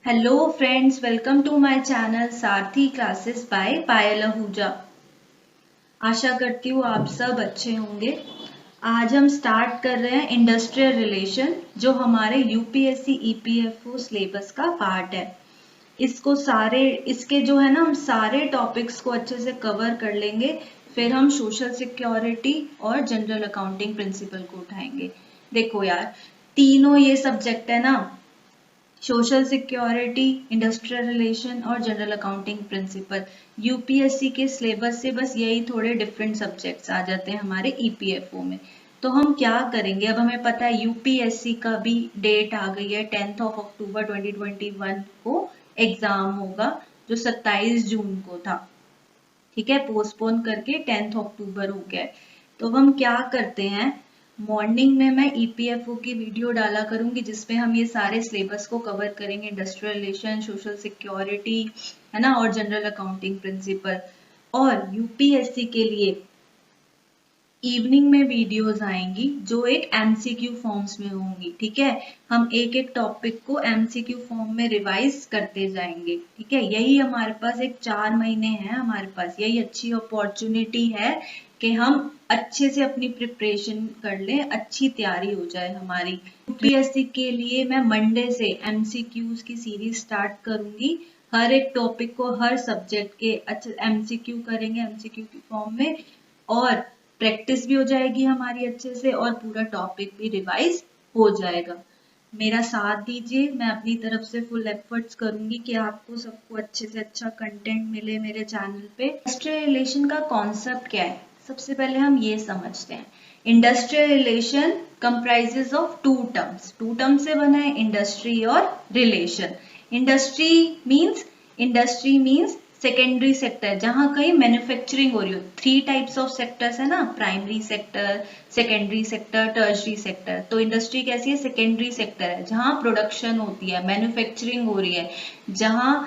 Hello friends, welcome to my channel Sarathi classes by Payal Ahuja. आशा करती हूँ आप सब अच्छे होंगे। आज हम स्टार्ट कर रहे हैं इंडस्ट्रियल रिलेशन, जो हमारे यूपीएससी ईपीएफओ सिलेबस का पार्ट है। इसके जो है ना, हम सारे टॉपिक्स को अच्छे से कवर कर लेंगे। फिर हम सोशल सिक्योरिटी और जनरल अकाउंटिंग प्रिंसिपल को उठाएंगे। देखो यार, तीनों ये सब्जेक्ट है ना, सोशल सिक्योरिटी, इंडस्ट्रियल रिलेशन और जनरल अकाउंटिंग प्रिंसिपल, यूपीएससी के सिलेबस से बस यही थोड़े डिफरेंट सब्जेक्ट्स आ जाते हैं हमारे ईपीएफओ में। तो हम क्या करेंगे, अब हमें पता है यूपीएससी का भी डेट आ गई है, 10 अक्टूबर 2021 को एग्जाम होगा, जो 27 जून को था। ठीक है, पोस्टपोन करके 10 अक्टूबर हो गया है। तो हम क्या करते हैं, मॉर्निंग में मैं ईपीएफओ की वीडियो डाला करूंगी, जिसमें हम ये सारे सिलेबस को कवर करेंगे, इंडस्ट्रियल रिलेशन, सोशल सिक्योरिटी, है ना, और जनरल अकाउंटिंग प्रिंसिपल। और यूपीएससी के लिए इवनिंग में वीडियोस आएंगी जो एक एमसीक्यू फॉर्म्स में होंगी। ठीक है, हम एक एक टॉपिक को एमसीक्यू फॉर्म में रिवाइज करते जाएंगे। ठीक है, यही हमारे पास एक 4 महीने हैं, हमारे पास यही अच्छी अपॉर्चुनिटी है कि हम अच्छे से अपनी प्रिपरेशन कर लें, अच्छी तैयारी हो जाए हमारी। यूपीएससी के लिए मैं मंडे से एमसीक्यूज की सीरीज स्टार्ट करूंगी। हर एक टॉपिक को, हर सब्जेक्ट के अच्छे एमसीक्यू करेंगे, एमसीक्यू की फॉर्म में, और प्रैक्टिस भी हो जाएगी हमारी अच्छे से, और पूरा टॉपिक भी रिवाइज हो जाएगा। मेरा साथ दीजिए, मैं अपनी तरफ से फुल एफर्ट्स करूंगी कि आपको सबको अच्छे से अच्छा कंटेंट मिले मेरे चैनल पे। इंडस्ट्रियल रिलेशन का कॉन्सेप्ट क्या है, सबसे पहले हम ये समझते हैं। Industrial relation comprises of two terms से बना है, इंडस्ट्री और relation. Industry means secondary sector, जहां कहीं मैन्युफैक्चरिंग हो रही हो। 3 टाइप्स ऑफ सेक्टर्स है ना, primary sector, secondary sector, tertiary sector. तो इंडस्ट्री कैसी है, सेकेंडरी सेक्टर है, जहां प्रोडक्शन होती है, मैन्युफैक्चरिंग हो रही है, जहां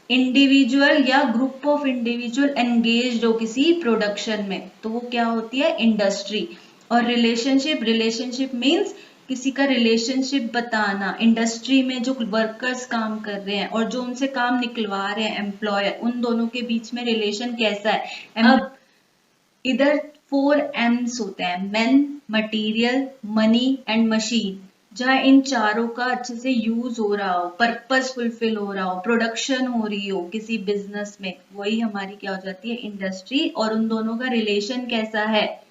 इंडिविजुअल या ग्रुप ऑफ इंडिविजुअल एंगेज हो किसी प्रोडक्शन में, तो वो क्या होती है, इंडस्ट्री। और रिलेशनशिप मीन्स किसी का रिलेशनशिप बताना। इंडस्ट्री में जो वर्कर्स काम कर रहे हैं और जो उनसे काम निकलवा रहे हैं एम्प्लॉयर, उन दोनों के बीच में रिलेशन कैसा है। अब इधर 4 M's होते हैं, main, material, money and machine. जहां इन चारों का अच्छे से यूज हो रहा हो, पर्पस फुलफिल हो रहा हो, प्रोडक्शन हो रही हो किसी बिजनेस में, वही हमारी क्या हो जाती है, इंडस्ट्री। और उन दोनों का रिलेशन कैसा है,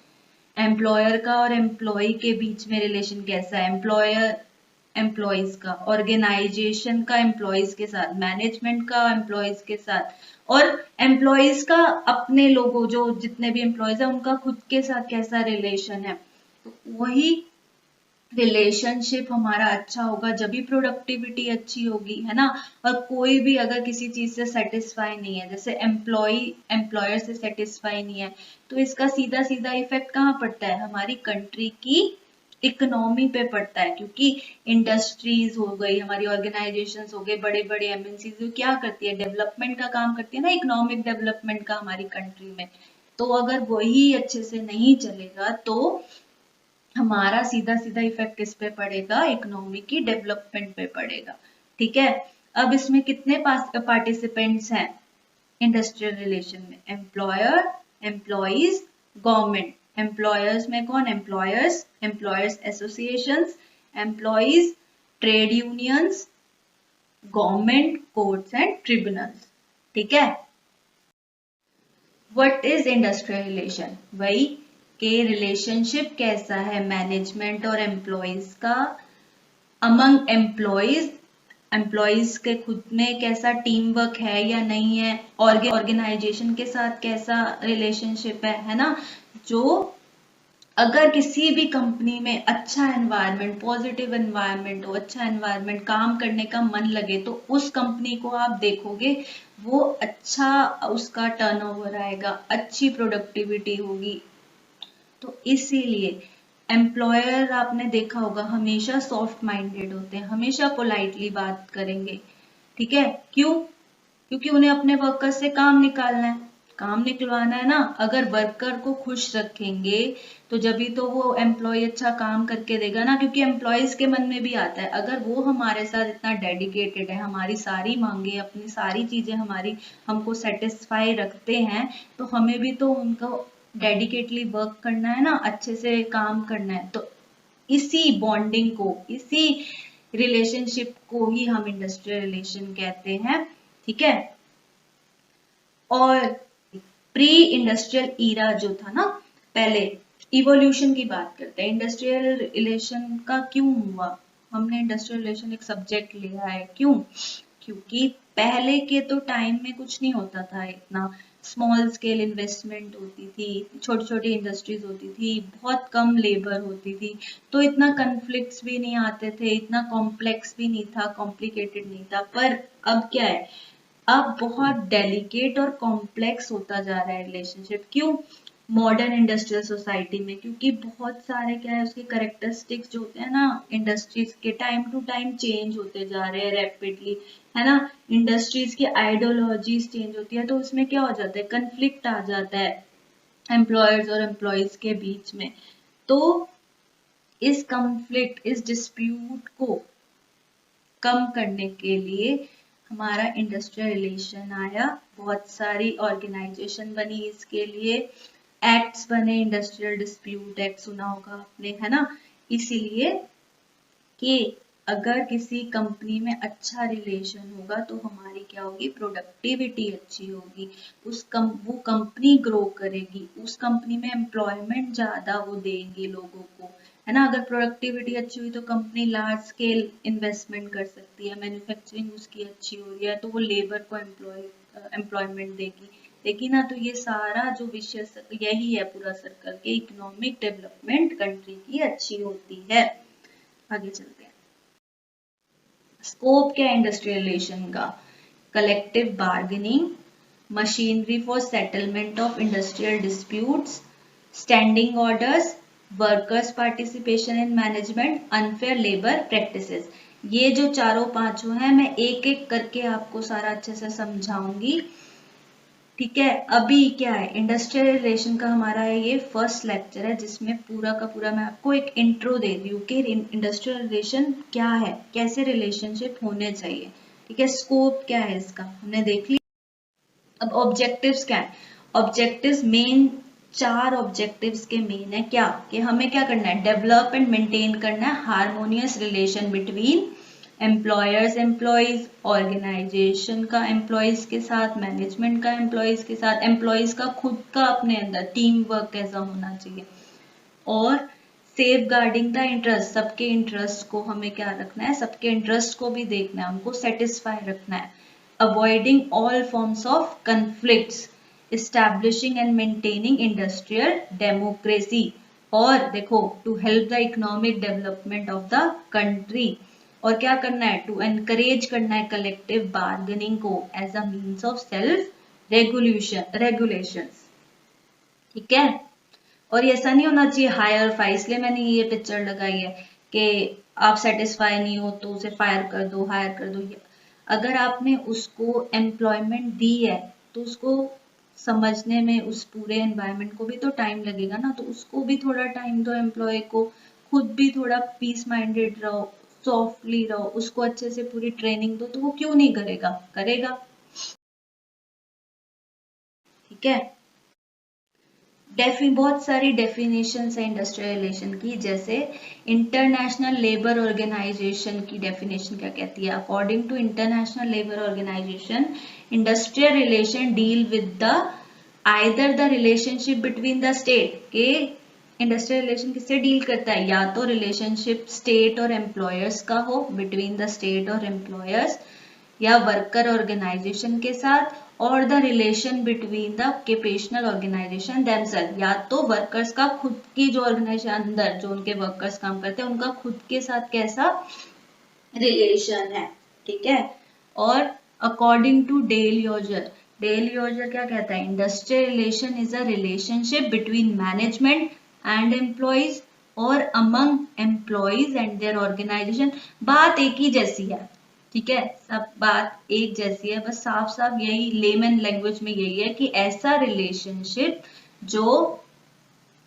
एम्प्लॉयर का और एम्प्लॉय के बीच में रिलेशन कैसा है, एम्प्लॉयर एम्प्लॉयज का, ऑर्गेनाइजेशन का एम्प्लॉयज के साथ, मैनेजमेंट का एम्प्लॉयज के साथ, और एम्प्लॉयज का अपने लोगों, जो जितने भी एम्प्लॉयज है उनका खुद के साथ कैसा रिलेशन है। तो वही रिलेशनशिप हमारा अच्छा होगा जब भी प्रोडक्टिविटी अच्छी होगी, है ना। और कोई भी अगर किसी चीज से सेटिस्फाई नहीं है, जैसे एम्प्लॉयर से सेटिस्फाई नहीं है, तो इसका सीधा सीधा इफेक्ट कहाँ पड़ता है, हमारी कंट्री की इकोनॉमी पे पड़ता है। क्योंकि इंडस्ट्रीज हो गई, हमारी ऑर्गेनाइजेशंस हो गए, बड़े बड़े एमएनसीज क्या करती है, डेवलपमेंट का काम करती है ना, इकोनॉमिक डेवलपमेंट का हमारी कंट्री में। तो अगर वही अच्छे से नहीं चलेगा तो हमारा सीधा सीधा इफेक्ट किस पे पड़ेगा, इकोनॉमी की डेवलपमेंट पे पड़ेगा। ठीक है, अब इसमें कितने पार्टिसिपेंट्स हैं इंडस्ट्रियल रिलेशन में, एम्प्लॉयर, एम्प्लॉइज, गवर्नमेंट। एम्प्लॉयर्स में कौन, employers associations, employees trade unions, government courts and tribunals. ठीक है, व्हाट इज इंडस्ट्रियल रिलेशन, वही के रिलेशनशिप कैसा है मैनेजमेंट और एम्प्लॉयज का, अमंग एम्प्लॉयज के खुद में कैसा टीम वर्क है या नहीं है, ऑर्गेनाइजेशन के साथ कैसा रिलेशनशिप है ना। जो अगर किसी भी कंपनी में अच्छा एनवायरनमेंट, पॉजिटिव एनवायरनमेंट हो, अच्छा एनवायरनमेंट, काम करने का मन लगे, तो उस कंपनी को आप देखोगे वो अच्छा उसका टर्नओवर आएगा, अच्छी प्रोडक्टिविटी होगी। तो इसीलिए एम्प्लॉयर आपने देखा होगा हमेशा सॉफ्ट माइंडेड होते हैं, हमेशा पोलाइटली बात करेंगे। ठीक है, क्यों, क्योंकि उन्हें अपने वर्कर्स से काम निकालना है। काम निकलवाना है ना। अगर वर्कर को खुश रखेंगे तो जब तो वो एम्प्लॉय अच्छा काम करके देगा ना, क्योंकि एम्प्लॉयज के मन में भी आता है अगर वो हमारे साथ इतना डेडिकेटेड है, हमारी सारी मांगे, अपनी सारी चीजें हमारी हमको सेटिस्फाई रखते हैं, तो हमें भी तो उनको डेडिकेटली वर्क करना है ना, अच्छे से काम करना है। तो इसी बॉन्डिंग को, इसी रिलेशनशिप को ही हम इंडस्ट्रियल रिलेशन कहते हैं। ठीक है। और प्री इंडस्ट्रियल ईरा जो था ना, पहले इवोल्यूशन की बात करते हैं। इंडस्ट्रियल रिलेशन का क्यों हुआ, हमने इंडस्ट्रियल रिलेशन एक सब्जेक्ट लिया है, क्यों? क्योंकि पहले के तो टाइम में कुछ नहीं होता था इतना, स्मॉल स्केल इन्वेस्टमेंट होती थी, छोटी छोटी इंडस्ट्रीज होती थी, बहुत कम लेबर होती थी, तो इतना कन्फ्लिक्ट्स भी नहीं आते थे, इतना कॉम्प्लेक्स भी नहीं था, कॉम्प्लिकेटेड नहीं था। पर अब क्या है, अब बहुत डेलिकेट और कॉम्प्लेक्स होता जा रहा है रिलेशनशिप। क्यों? मॉडर्न इंडस्ट्रियल सोसाइटी में, क्योंकि बहुत सारे क्या है उसके करेक्टरिस्टिक्स जो होते हैं ना इंडस्ट्रीज के, टाइम टू टाइम चेंज होते जा रहे हैं रैपिडली, है ना। इंडस्ट्रीज की आइडियोलॉजीज चेंज होती है, तो उसमें क्या हो जाता है, कन्फ्लिक्ट आ जाता है एम्प्लॉयर्स और एम्प्लॉयज के बीच में। तो इस कन्फ्लिक्ट, इस डिस्प्यूट को कम करने के लिए हमारा इंडस्ट्रियल रिलेशन आया, बहुत सारी ऑर्गेनाइजेशन बनी इसके लिए, एक्ट्स बने, इंडस्ट्रियल डिस्प्यूट एक्ट सुना होगा आपने, है ना। इसीलिए कि अगर किसी कंपनी में अच्छा रिलेशन होगा तो हमारी क्या होगी, प्रोडक्टिविटी अच्छी होगी, वो कंपनी ग्रो करेगी, उस कंपनी में एम्प्लॉयमेंट ज्यादा वो देंगे लोगों को, है ना। अगर प्रोडक्टिविटी अच्छी हुई तो कंपनी लार्ज स्केल इन्वेस्टमेंट कर सकती है, मैन्युफैक्चरिंग उसकी अच्छी हो रही है तो वो लेबर को एम्प्लॉयमेंट देगी ना। तो ये सारा जो विषय यही है पूरा सर्कल के, इकोनॉमिक डेवलपमेंट कंट्री की अच्छी होती है। आगे चलते हैं। स्कोप क्या है इंडस्ट्रियल रिलेशन का? Collective bargaining, machinery for settlement of industrial disputes, standing orders, workers participation in management, unfair labour practices. ये जो चारों पांचों हैं, मैं एक एक करके आपको सारा अच्छे से समझाऊंगी। ठीक है। अभी क्या है, इंडस्ट्रियल रिलेशन का हमारा ये फर्स्ट लेक्चर है, जिसमें पूरा का पूरा मैं आपको एक इंट्रो दे रही हूँ कि इंडस्ट्रियल रिलेशन क्या है, कैसे रिलेशनशिप होने चाहिए। ठीक है। स्कोप क्या है इसका हमने देख लिया। अब ऑब्जेक्टिव्स क्या है? ऑब्जेक्टिव्स मेन, 4 ऑब्जेक्टिव्स के मेन है क्या, कि हमें क्या करना है, डेवलप एंड मेंटेन करना है harmonious relation between employers employees, organization का एम्प्लॉयज के साथ, मैनेजमेंट का एम्प्लॉयज के साथ, एम्प्लॉयज का खुद का अपने अंदर टीम वर्क कैसा होना चाहिए, और सेफ गार्डिंग द इंटरेस्ट, सबके इंटरेस्ट को हमें क्या रखना है, सबके इंटरेस्ट को भी देखना है, उनको सेटिस्फाई रखना है। Avoiding all forms of conflicts, establishing and maintaining industrial democracy, और देखो to help the economic development of the country, और क्या करना है, टू एनकरेज करना है कलेक्टिव बार्गेनिंग को as a means of self regulation. ठीक है। और ऐसा नहीं होना चाहिए हायर फायर, इसलिए मैंने ये पिक्चर लगाई है कि आप सेटिस्फाई नहीं हो तो उसे फायर कर दो, हायर कर दो। अगर आपने उसको एम्प्लॉयमेंट दी है तो उसको समझने में, उस पूरे एनवायरनमेंट को भी तो टाइम लगेगा ना, तो उसको भी थोड़ा टाइम दो एम्प्लॉय को, खुद भी थोड़ा पीस माइंडेड रहो, सॉफ्टली रहो, उसको अच्छे से पूरी ट्रेनिंग दो, तो वो क्यों नहीं करेगा, करेगा। ठीक है। बहुत सारी डेफिनेशंस है इंडस्ट्रियल रिलेशन की, जैसे इंटरनेशनल लेबर ऑर्गेनाइजेशन की डेफिनेशन क्या कहती है? According to international labour organization, industrial relation deal with the either the relationship between the state, के इंडस्ट्रियल रिलेशन किससे डील करता है, या तो रिलेशनशिप स्टेट और एम्प्लॉयर्स का हो, बिटवीन द स्टेट और एम्प्लॉयर्स, या वर्कर ऑर्गेनाइजेशन के साथ, और the relation between the occupational organization themselves, या तो वर्कर्स का खुद की जो ऑर्गेनाइजेशन अंदर जो उनके वर्कर्स काम करते हैं उनका खुद के साथ कैसा रिलेशन है। ठीक है। और अकॉर्डिंग टू डेल योजर क्या कहता है, industrial relation is a relationship between management and employees और among employees and their organization. बात एक ही जैसी है। ठीक है, सब बात एक जैसी है, बस साफ साफ यही लेमन लैंग्वेज में यही है कि ऐसा रिलेशनशिप जो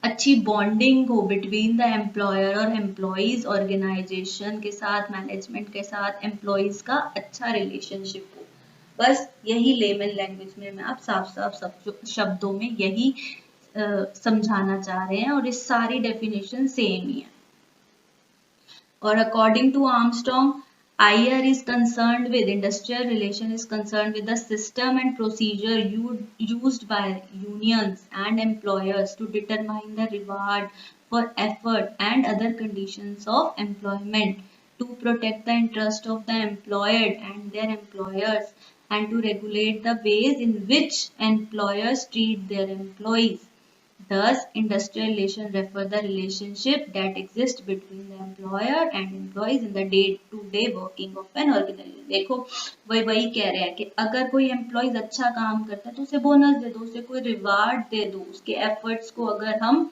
अच्छी बॉन्डिंग हो बिटवीन द एम्प्लॉयर और एम्प्लॉयज, ऑर्गेनाइजेशन के साथ, मैनेजमेंट के साथ, एम्प्लॉयज का अच्छा रिलेशनशिप हो। बस यही लेमन लैंग्वेज में मैं आप साफ साफ सब शब्दों में यही समझाना चाह रहे हैं, और ये सारी डेफिनेशन सेम ही है। Or according to Armstrong, IR is concerned with industrial relation is concerned with the system and procedure used by unions and employers to determine the reward for effort and other conditions of employment, to protect the interest of the employed and their employers, and to regulate the ways in which employers treat their employees. Thus, industrial relations refer the relationship that exists between the employer and employees in the day-to-day working of an organization. देखो वही कह रहे हैं कि अगर कोई employees अच्छा काम करता है तो उसे बोनस दे दो, उसे कोई रिवार्ड दे दो, उसके एफर्ट्स को अगर हम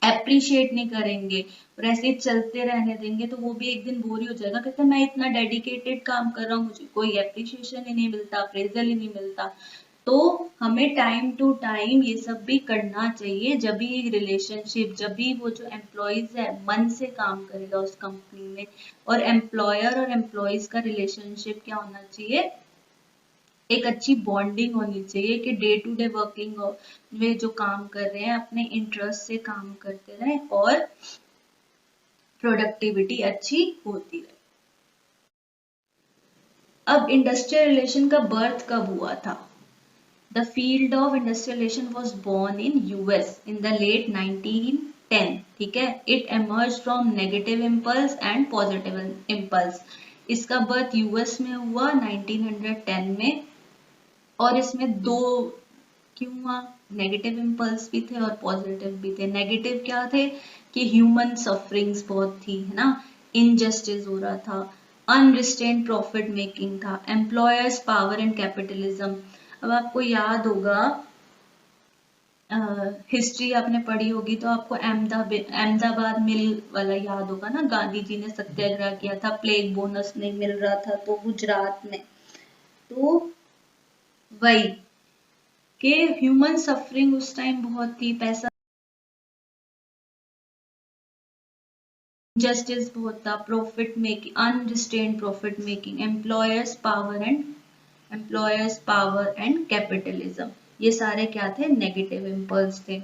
अप्रिशिएट नहीं करेंगे और ऐसे ही चलते रहने देंगे तो वो भी एक दिन बोर ही हो जाएगा, कहते मैं इतना डेडिकेटेड काम कर रहा हूँ, मुझे कोई अप्रिशिएशन ही नहीं मिलता, अप्रेजल ही नहीं मिलता। तो हमें टाइम टू टाइम ये सब भी करना चाहिए, जब भी रिलेशनशिप, जब भी वो जो एम्प्लॉयज है मन से काम करेगा उस कंपनी में, और एम्प्लॉयर और एम्प्लॉयज का रिलेशनशिप क्या होना चाहिए, एक अच्छी बॉन्डिंग होनी चाहिए कि डे टू डे वर्किंग में जो काम कर रहे हैं अपने इंटरेस्ट से काम करते रहें और प्रोडक्टिविटी अच्छी होती रहे। अब इंडस्ट्रियल रिलेशन का बर्थ कब हुआ था? The field of industrial relation was born in US in the late 1910. ठीक है, it emerged from negative impulse and positive impulse. इसका बर्थ यूएस में हुआ 1910 में, और इसमें दो क्यों हुआ, नेगेटिव इम्पल्स भी थे और पॉजिटिव भी थे। नेगेटिव क्या थे कि ह्यूमन सफरिंग्स बहुत थी, है ना, इनजस्टिस हो रहा था, अनरिस्ट्रेन्ड प्रॉफिट मेकिंग था, एम्प्लॉयर्स पावर एंड कैपिटलिज्म। अब आपको याद होगा, हिस्ट्री आपने पढ़ी होगी तो आपको अहमदाबाद मिल वाला याद होगा ना, गांधी जी ने सत्याग्रह किया था, प्लेग बोनस नहीं मिल रहा था तो गुजरात में, तो वही कि ह्यूमन सफरिंग उस टाइम बहुत थी, पैसा जस्टिस बहुत था, profit making, unrestrained profit making, employers power and capitalism, ये सारे क्या थे, नेगेटिव इम्पल्स थे।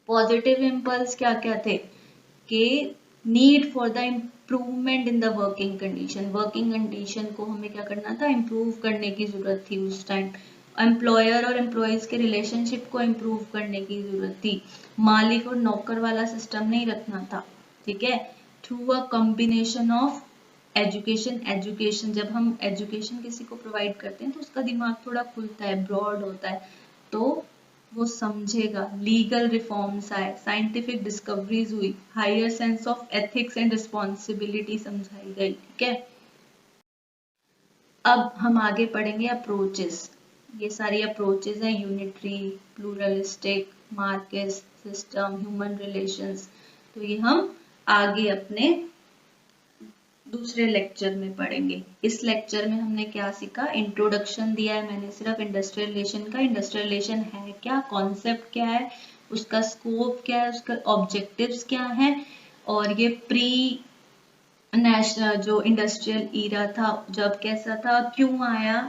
पॉजिटिव इम्पल्स क्या क्या थे कि need for the improvement in the working condition को हमें क्या करना था, इम्प्रूव करने की जरूरत थी उस टाइम, एम्प्लॉयर और एम्प्लॉयज के रिलेशनशिप को इम्प्रूव करने की जरूरत थी, मालिक और नौकर वाला सिस्टम नहीं रखना था, ठीक है, through a combination of education, जब हम एजुकेशन किसी को प्रोवाइड करते हैं तो उसका दिमाग थोड़ा खुलता है, ब्रॉड होता है, तो वो समझेगा, लीगल रिफॉर्म्स आए, साइंटिफिक डिस्कवरीज हुई, higher sense of ethics and responsibility समझाई गई, ठीक है। अब हम आगे पढ़ेंगे अप्रोचेस, ये सारी अप्रोचेस हैं, unitary, pluralistic, Marquez system, human relations, तो ये हम आगे अपने दूसरे लेक्चर में पढ़ेंगे। इस लेक्चर में हमने क्या सीखा, इंट्रोडक्शन दिया है मैंने सिर्फ इंडस्ट्रियल रिलेशन का, इंडस्ट्रियल रिलेशन है क्या, कॉन्सेप्ट क्या है, उसका स्कोप क्या है, उसका ऑब्जेक्टिव्स क्या है, और ये प्री नेशनल जो इंडस्ट्रियल ईरा था जब कैसा था, क्यों आया,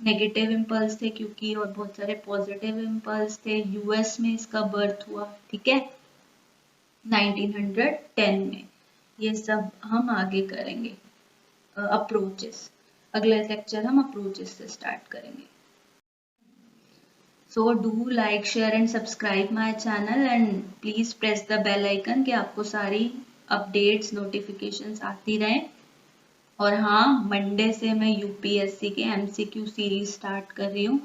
नेगेटिव इम्पल्स थे क्योंकि, और बहुत सारे पॉजिटिव इम्पल्स थे, यूएस में इसका बर्थ हुआ, ठीक है, 1910 में। ये सब हम आगे करेंगे, अप्रोचेस, अगले लेक्चर हम अप्रोचेस से स्टार्ट करेंगे। So do like, share and subscribe my channel and please press the bell icon कि आपको सारी अपडेट्स नोटिफिकेशंस आती रहें। और हाँ, मंडे से मैं यूपीएससी के एमसीक्यू सीरीज स्टार्ट कर रही हूँ,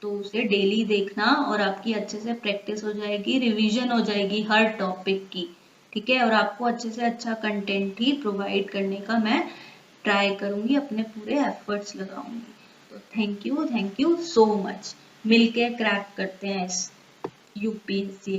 तो उसे डेली देखना और आपकी अच्छे से प्रैक्टिस हो जाएगी, रिवीजन हो जाएगी हर टॉपिक की, ठीक है, और आपको अच्छे से अच्छा कंटेंट ही प्रोवाइड करने का मैं ट्राई करूंगी, अपने पूरे एफर्ट्स लगाऊंगी। तो थैंक यू सो मच, मिलके क्रैक करते हैं इस यूपीएससी